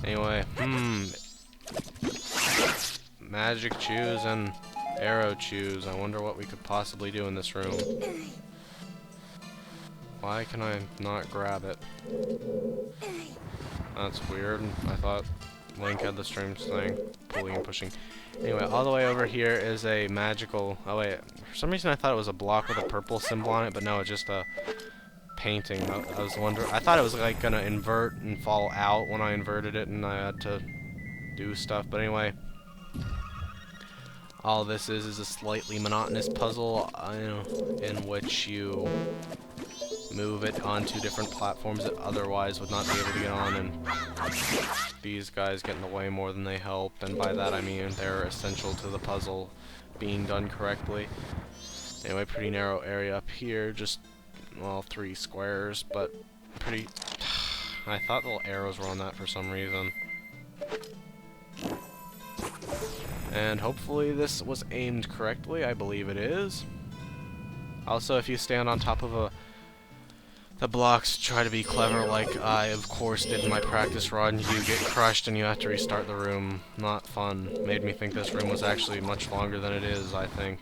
Anyway, magic chews and arrow chews. I wonder what we could possibly do in this room. Why can I not grab it? That's weird. I thought Link had the strange thing, pulling and pushing. Anyway, all the way over here is a magical... Oh wait, for some reason I thought it was a block with a purple symbol on it, but no, it's just a painting. I was wondering... I thought it was like gonna invert and fall out when I inverted it and I had to do stuff, but anyway. All this is a slightly monotonous puzzle in which you move it onto different platforms that otherwise would not be able to get on, and these guys get in the way more than they help, and by that I mean they're essential to the puzzle being done correctly. Anyway, pretty narrow area up here, just, well, 3 squares, but pretty... I thought the little arrows were on that for some reason. And hopefully this was aimed correctly. I believe it is. Also, if you stand on top of the blocks, try to be clever like I, of course, did in my practice run, you get crushed and you have to restart the room. Not fun. Made me think this room was actually much longer than it is, I think.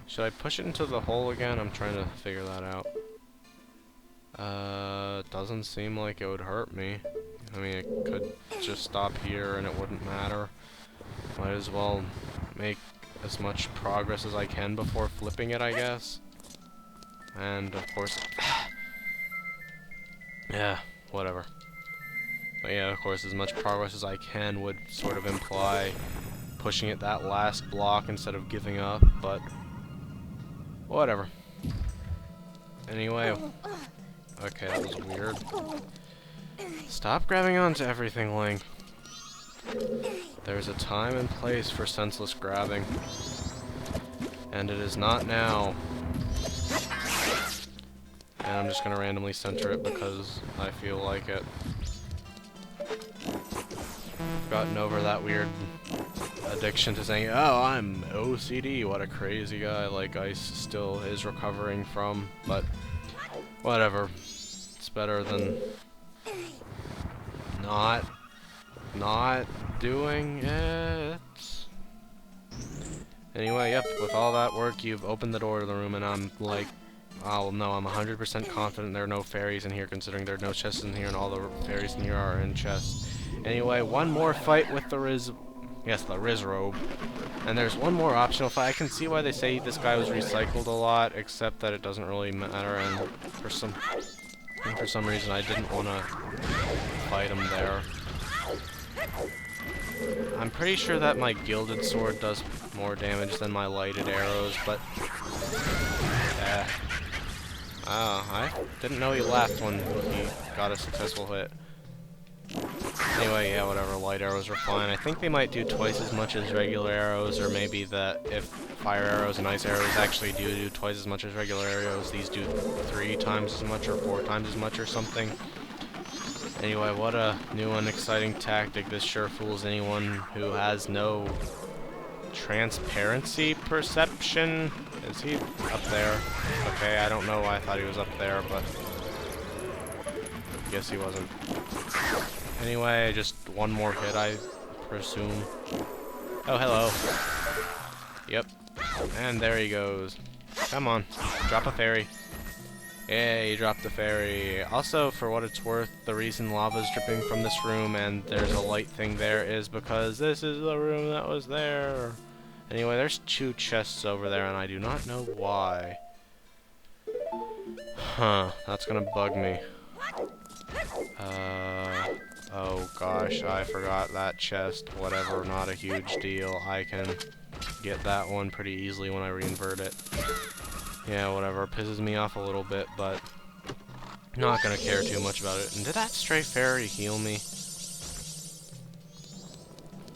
Should I push it into the hole again? I'm trying to figure that out. Doesn't seem like it would hurt me. I mean, it could just stop here and it wouldn't matter. Might as well make as much progress as I can before flipping it, I guess. And, of course... yeah, whatever. But yeah, of course, as much progress as I can would sort of imply pushing it that last block instead of giving up, but... whatever. Anyway... okay, that was weird. Stop grabbing onto everything, Link. There's a time and place for senseless grabbing. And it is not now. And I'm just gonna randomly center it because I feel like it. I've gotten over that weird addiction to saying, oh, I'm OCD, what a crazy guy, like Ice still is recovering from, but whatever. It's better than not doing it. Anyway, yep, with all that work, you've opened the door to the room, and I'm like, oh no, I'm 100% confident there are no fairies in here, considering there are no chests in here, and all the fairies in here are in chests. Anyway, one more fight with the Riz Robe. And there's one more optional fight. I can see why they say this guy was recycled a lot, except that it doesn't really matter, and for some reason I didn't want to fight him there. I'm pretty sure that my gilded sword does more damage than my lighted arrows, but... oh, I didn't know he laughed when he got a successful hit. Anyway, yeah, whatever, light arrows are fine. I think they might do twice as much as regular arrows, or maybe that if fire arrows and ice arrows actually do twice as much as regular arrows, these do 3 times as much or 4 times as much or something. Anyway, what a new and exciting tactic. This sure fools anyone who has no transparency perception. Is he up there? Okay, I don't know why I thought he was up there, but I guess he wasn't. Anyway, just one more hit, I presume. Oh, hello. Yep. And there he goes. Come on, drop a fairy. Yay, you dropped the fairy. Also, for what it's worth, the reason lava's dripping from this room and there's a light thing there is because this is the room that was there. Anyway, there's 2 chests over there and I do not know why. Huh, that's gonna bug me. Oh gosh, I forgot that chest. Whatever, not a huge deal. I can get that one pretty easily when I reinvert it. Yeah, whatever, pisses me off a little bit, but not gonna care too much about it. And did that stray fairy heal me?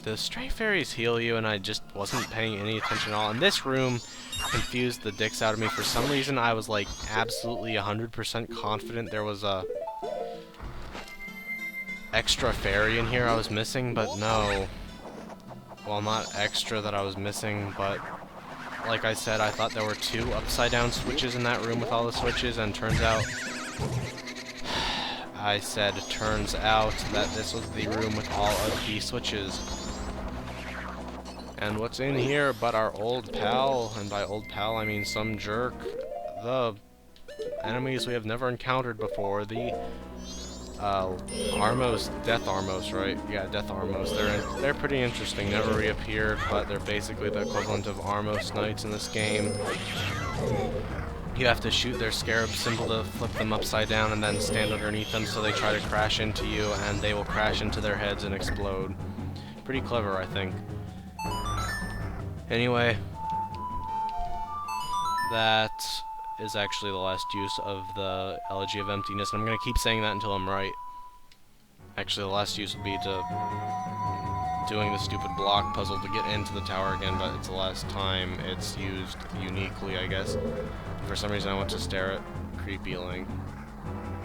The stray fairies heal you, and I just wasn't paying any attention at all. And this room confused the dicks out of me. For some reason, I was like absolutely 100% confident there was a extra fairy in here I was missing, but no. Well, not extra that I was missing, but like I said, I thought there were 2 upside down switches in that room with all the switches, and turns out I said, turns out that this was the room with all of the switches. And what's in here but our old pal, and by old pal I mean some jerk, the enemies we have never encountered before, the Armos, Death Armos, right? Yeah, Death Armos. They're pretty interesting. Never reappeared, but they're basically the equivalent of Armos Knights in this game. You have to shoot their scarab symbol to flip them upside down and then stand underneath them so they try to crash into you, and they will crash into their heads and explode. Pretty clever, I think. Anyway, that is actually the last use of the Elegy of Emptiness, and I'm going to keep saying that until I'm right. Actually, the last use would be to doing the stupid block puzzle to get into the tower again, but it's the last time it's used uniquely, I guess. For some reason I want to stare at creepy Link.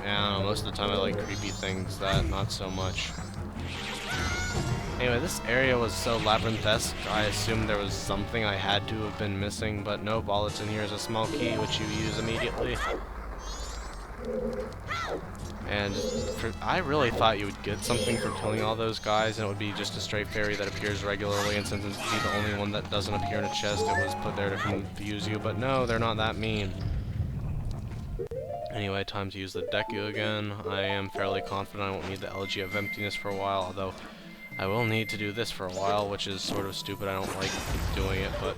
And I don't know, most of the time I like creepy things, that not so much. Anyway, this area was so labyrinthesque, I assumed there was something I had to have been missing, but nope, all that's in here is a small key, which you use immediately. And I really thought you would get something for killing all those guys, and it would be just a stray fairy that appears regularly, and since it's the only one that doesn't appear in a chest, it was put there to confuse you, but no, they're not that mean. Anyway, time to use the Deku again. I am fairly confident I won't need the Elegy of Emptiness for a while, although I will need to do this for a while, which is sort of stupid. I don't like doing it, but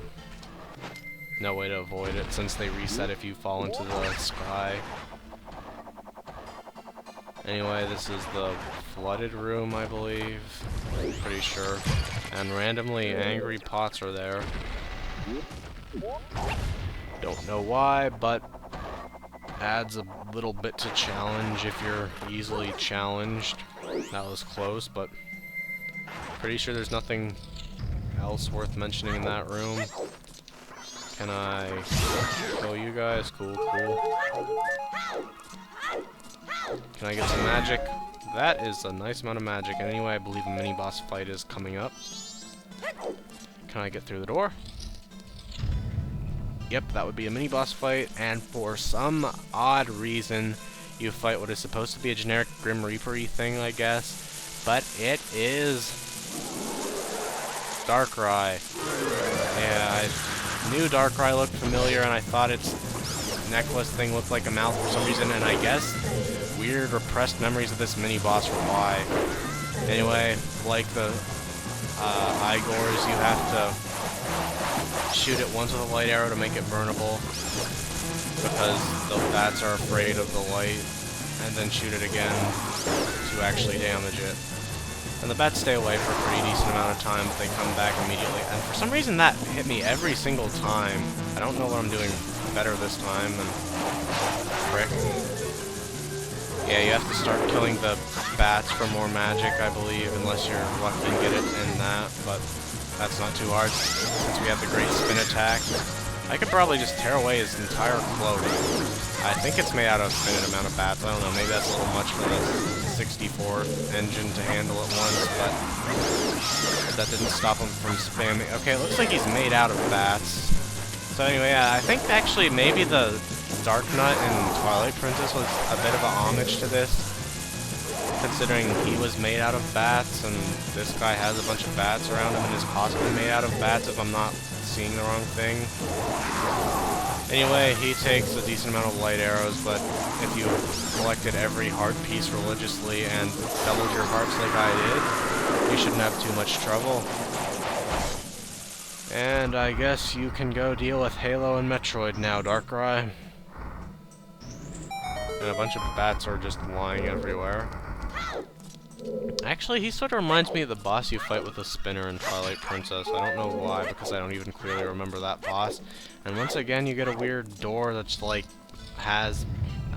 no way to avoid it since they reset if you fall into the sky. Anyway, this is the flooded room, I believe. Pretty sure. And randomly angry pots are there. Don't know why, but adds a little bit to challenge if you're easily challenged. That was close, but pretty sure there's nothing else worth mentioning in that room. Can I kill you guys? Cool, cool. Can I get some magic? That is a nice amount of magic. And anyway, I believe a mini-boss fight is coming up. Can I get through the door? Yep, that would be a mini-boss fight, and for some odd reason, you fight what is supposed to be a generic Grim Reaper-y thing, I guess, but it is Darkrai. Yeah, I knew Darkrai looked familiar, and I thought its necklace thing looked like a mouth for some reason, and I guess weird repressed memories of this mini-boss were why. Anyway, like the Igors, you have to shoot it once with a light arrow to make it burnable, because the bats are afraid of the light, and then shoot it again to actually damage it. And the bats stay away for a pretty decent amount of time, but they come back immediately. And for some reason that hit me every single time. I don't know what I'm doing better this time than frick. Yeah, you have to start killing the bats for more magic, I believe, unless you're lucky and get it in that, but that's not too hard, since we have the great spin attack. I could probably just tear away his entire cloak. I think it's made out of a finite amount of bats. I don't know, maybe that's a little much for the 64 engine to handle at once, but that didn't stop him from spamming. Okay, it looks like he's made out of bats. So anyway, yeah, I think actually maybe the Dark Nut in Twilight Princess was a bit of a homage to this, considering he was made out of bats, and this guy has a bunch of bats around him and is possibly made out of bats if I'm not seeing the wrong thing. Anyway, he takes a decent amount of light arrows, but if you collected every heart piece religiously and doubled your hearts like I did, you shouldn't have too much trouble. And I guess you can go deal with Halo and Metroid now, Darkrai. And a bunch of bats are just lying everywhere. Actually, he sort of reminds me of the boss you fight with the spinner in Twilight Princess. I don't know why, because I don't even clearly remember that boss. And once again, you get a weird door that's like, has...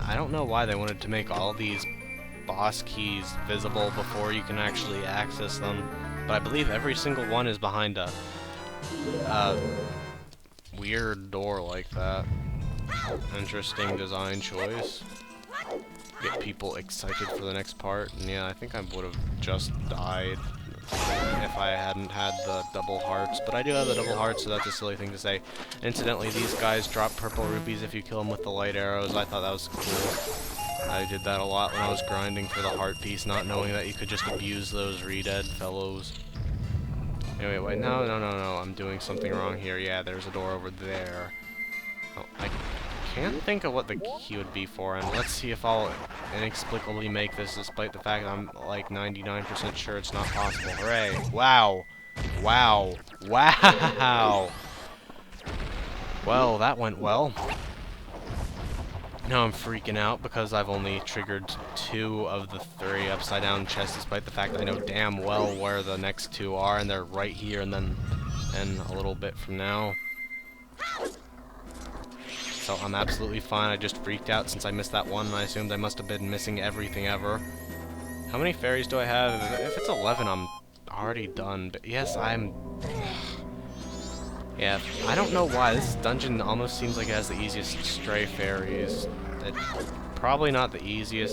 I don't know why they wanted to make all these boss keys visible before you can actually access them. But I believe every single one is behind a weird door like that. Interesting design choice. Get people excited for the next part, and yeah, I think I would have just died if I hadn't had the double hearts, but I do have the double hearts, so that's a silly thing to say. Incidentally, these guys drop purple rupees if you kill them with the light arrows. I thought that was cool. I did that a lot when I was grinding for the heart piece, not knowing that you could just abuse those re-dead fellows. Anyway, wait, no, I'm doing something wrong here. Yeah, there's a door over there. Oh, I can't think of what the key would be for, and let's see if I'll inexplicably make this, despite the fact that I'm like 99% sure it's not possible. Hooray! Wow! Wow! Wow! Well, that went well. Now I'm freaking out because I've only triggered 2 of the 3 upside down chests, despite the fact that I know damn well where the next 2 are, and they're right here and then a little bit from now. So I'm absolutely fine. I just freaked out since I missed that one, and I assumed I must have been missing everything ever. How many fairies do I have? If it's 11, I'm already done. But yes, I'm... Yeah, I don't know why. This dungeon almost seems like it has the easiest stray fairies. Probably not the easiest,